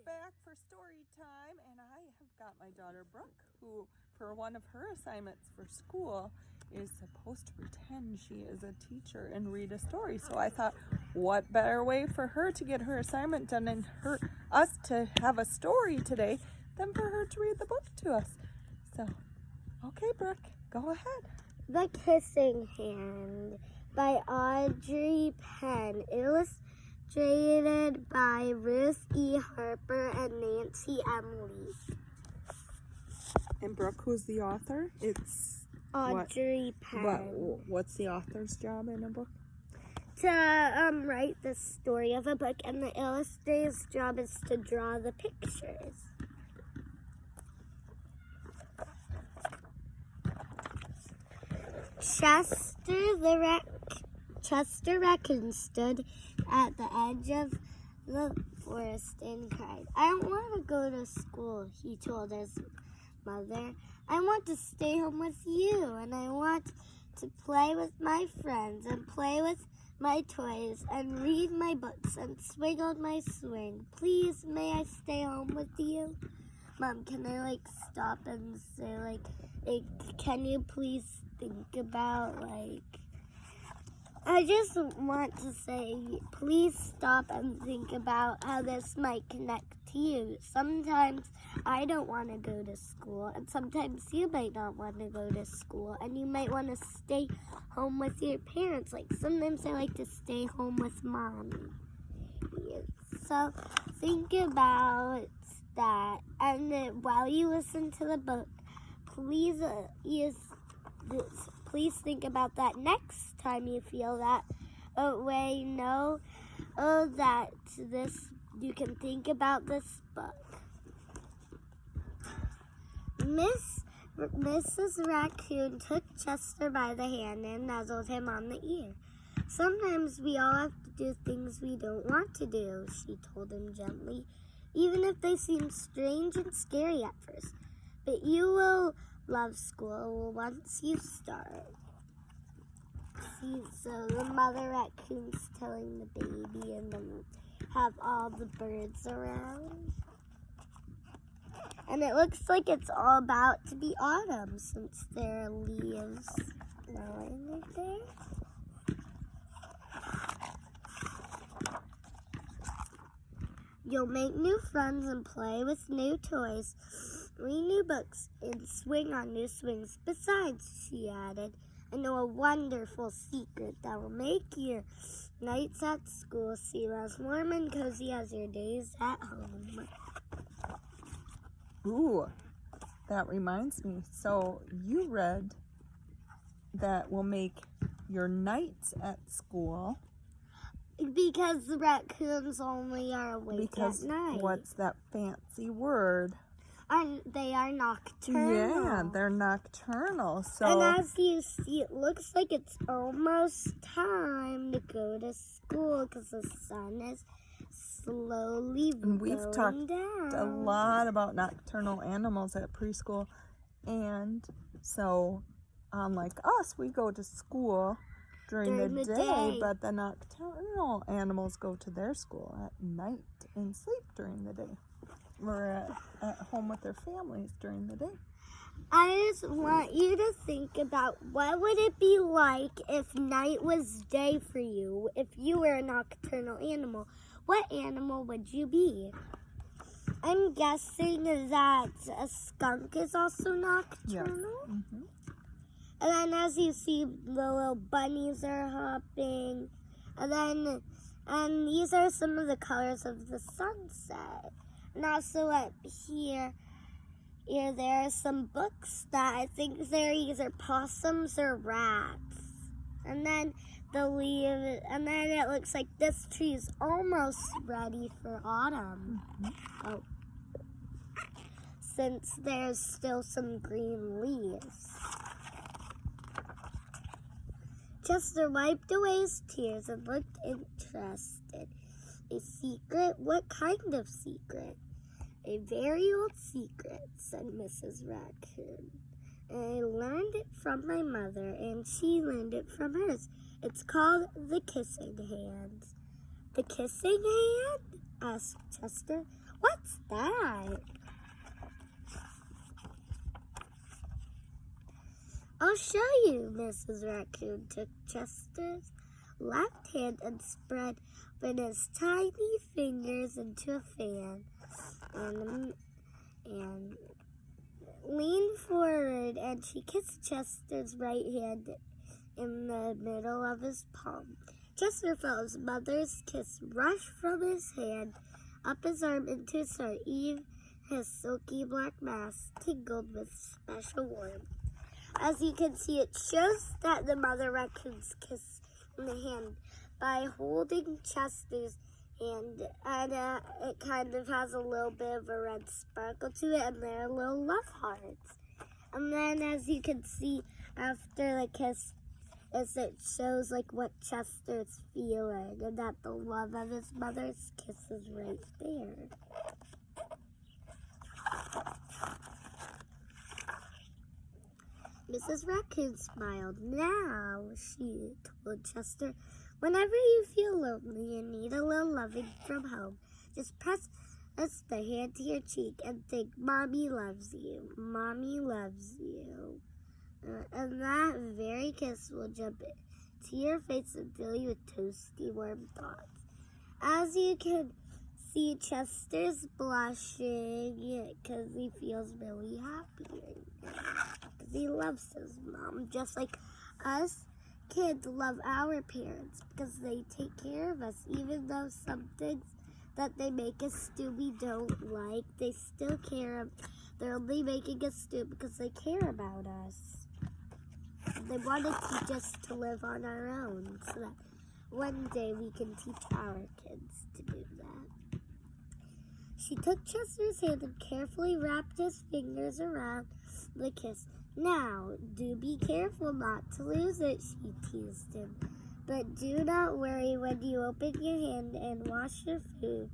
back for story time, and I have got my daughter Brooke, who for one of her assignments for school is supposed to pretend she is a teacher and read a story. So I thought, what better way for her to get her assignment done and us to have a story today than for her to read the book to us. So, okay, Brooke, go ahead. The Kissing Hand by Audrey Penn, illustrated by Ruth E. Harper and Nancy M. Lee. And Brooke, who's the author? It's Audrey Penn. What's the author's job in a book? To write the story of a book, and the illustrator's job is to draw the pictures. Chester Raccoon stood at the edge of the forest and cried, "I don't want to go to school," he told his mother. "I want to stay home with you, and I want to play with my friends and play with my toys and read my books and swing on my swing. Please, may I stay home with you?" Mom, can I stop and say can you please think about I just want to say, please stop and think about how this might connect to you. Sometimes I don't want to go to school, and sometimes you might not want to go to school, and you might want to stay home with your parents. Sometimes I like to stay home with Mommy. So think about that, and while you listen to the book, please think about that next time you feel that way. Know that you can think about this book. Mrs. Raccoon took Chester by the hand and nuzzled him on the ear. "Sometimes we all have to do things we don't want to do," she told him gently, "even if they seem strange and scary at first. But you will love school once you start." So the mother raccoon's telling the baby, and then have all the birds around. And it looks like it's all about to be autumn since there are leaves growing right there. You'll make new friends and play with new toys, read new books, and swing on new swings. Besides, she added, I know a wonderful secret that will make your nights at school seem as warm and cozy as your days at home. Ooh, that reminds me. So you read that will make your nights at school. Because the raccoons only are awake at night. What's that fancy word? They are nocturnal. Yeah, they're nocturnal. So, and as you see, it looks like it's almost time to go to school because the sun is slowly going down. We've talked a lot about nocturnal animals at preschool. And so, unlike us, we go to school during the day, but the nocturnal animals go to their school at night and sleep during the day. Or at home with their families during the day. I just want you to think about what would it be like if night was day for you, if you were a nocturnal animal. What animal would you be? I'm guessing that a skunk is also nocturnal. Yes. Mm-hmm. And then as you see, the little bunnies are hopping. And these are some of the colors of the sunset. And also up here, there are some books that I think they're either possums or rats. And then it looks like this tree is almost ready for autumn. Mm-hmm. Since there's still some green leaves. Chester wiped away his tears and looked interested. "A secret? What kind of secret?" "A very old secret," said Mrs. Raccoon. "I learned it from my mother, and she learned it from hers. It's called the Kissing Hand." "The Kissing Hand?" asked Chester. What's that? I'll show you. Mrs. Raccoon took Chester's left hand and spread open his tiny fingers into a fan and leaned forward, and she kissed Chester's right hand in the middle of his palm. Chester felt his mother's kiss rush from his hand up his arm into his heart. Even his silky black mask tingled with special warmth. As you can see, it shows that the mother raccoon's kiss in the hand by holding Chester's hand, and it kind of has a little bit of a red sparkle to it, and they're little love hearts. And then, as you can see, after the kiss, it shows like what Chester's feeling, and that the love of his mother's kiss is right there. Mrs. Raccoon smiled. Now, she told Chester, whenever you feel lonely and need a little loving from home, just press the hand to your cheek and think, Mommy loves you. Mommy loves you. And that very kiss will jump to your face and fill you with toasty, warm thoughts. As you can see, Chester's blushing because he feels really happy. Because he loves his mom, just like us kids love our parents because they take care of us. Even though some things that they make us do we don't like, they still care. They're only making us do because they care about us. They want to teach us to live on our own so that one day we can teach our kids to do that. She took Chester's hand and carefully wrapped his fingers around the kiss. Now, do be careful not to lose it, she teased him. But do not worry when you open your hand and wash your food.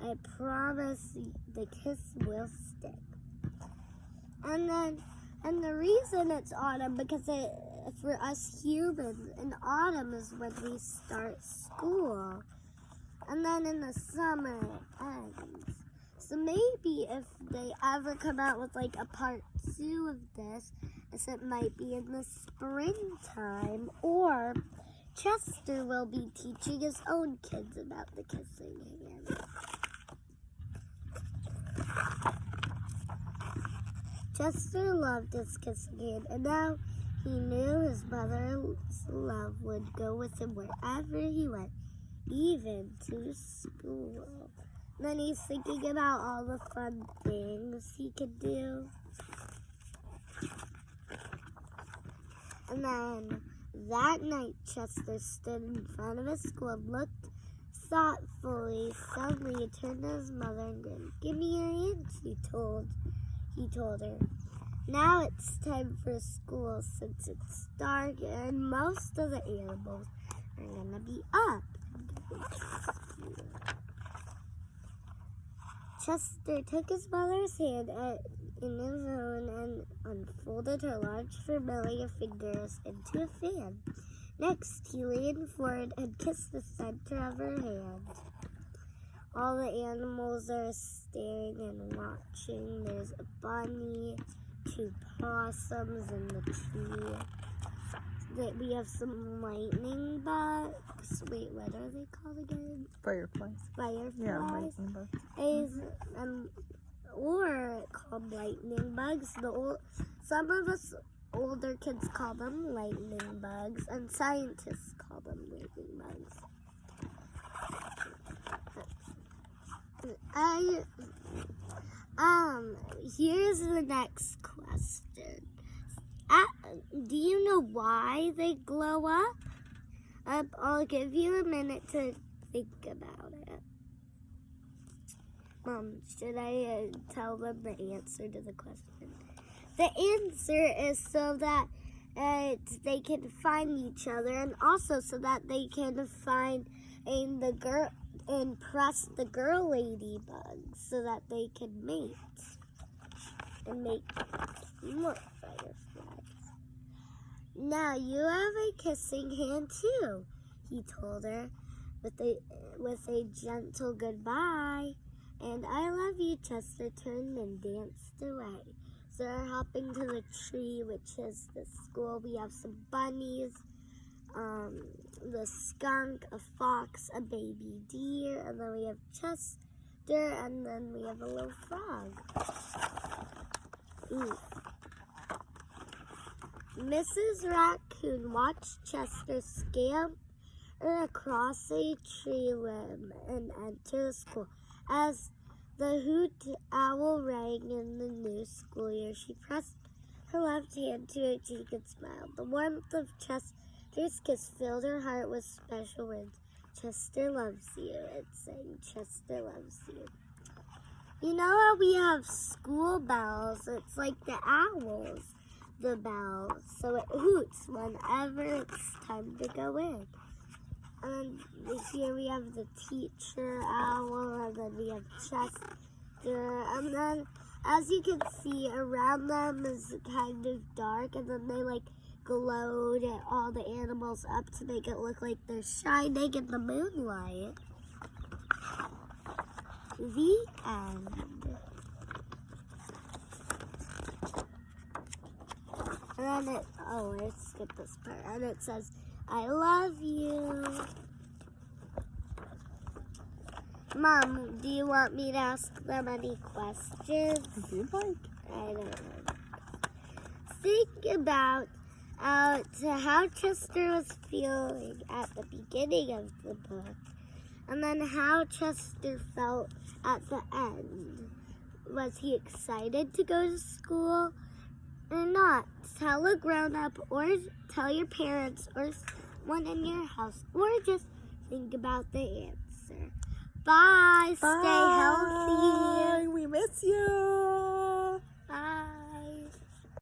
I promise the kiss will stick. And the reason it's autumn, because for us humans, in autumn is when we start school. And then in the summer it ends. So maybe if they ever come out with like a part 2 of this, it might be in the springtime, or Chester will be teaching his own kids about the kissing hand. Chester loved his kissing hand, and now he knew his mother's love would go with him wherever he went, even to school. Then he's thinking about all the fun things he could do. And then that night, Chester stood in front of his school and looked thoughtfully. Suddenly, he turned to his mother and grinned. Give me your hand, he told her. Now it's time for school since it's dark and most of the animals are gonna be up. Chester took his mother's hand in his own and unfolded her large familiar fingers into a fan. Next, he leaned forward and kissed the center of her hand. All the animals are staring and watching. There's a bunny, 2 possums in the tree. We have some lightning bugs. Wait, what are they called again? Fireflies. Fireflies. Yeah, lightning bugs. Or called lightning bugs. Some of us older kids call them lightning bugs, and scientists call them lightning bugs. Here's the next question. Do you know why they glow up? I'll give you a minute to think about it. Should I tell them the answer to the question? The answer is so that they can find each other, and also so that they can find the girl and press the girl ladybugs so that they can mate and make more fireflies. Now you have a kissing hand too, he told her with a gentle goodbye. And I love you, Chester turned and danced away. So we're hopping to the tree, which is the school. We have some bunnies, the skunk, a fox, a baby deer, and then we have Chester, and then we have a little frog. Ooh. Mrs. Raccoon watched Chester scamper across a tree limb and enter the school. As the hoot owl rang in the new school year, she pressed her left hand to her cheek and smiled. The warmth of Chester's kiss filled her heart with special words. Chester loves you, it sang. Chester loves you. You know how we have school bells? It's like the owls, the bells. So it hoots whenever it's time to go in. And here we have the teacher owl, and then we have Chester. And then, as you can see, around them is kind of dark, and then they like glowed all the animals up to make it look like they're shining in the moonlight. The end. And then I skipped this part. And it says, I love you. Mom, do you want me to ask them any questions? If you'd like. I don't know. Think about how Chester was feeling at the beginning of the book, and then how Chester felt at the end. Was he excited to go to school or not? Tell a grown-up or tell your parents or someone in your house, or just think about the answer. Bye. Stay healthy. We miss you.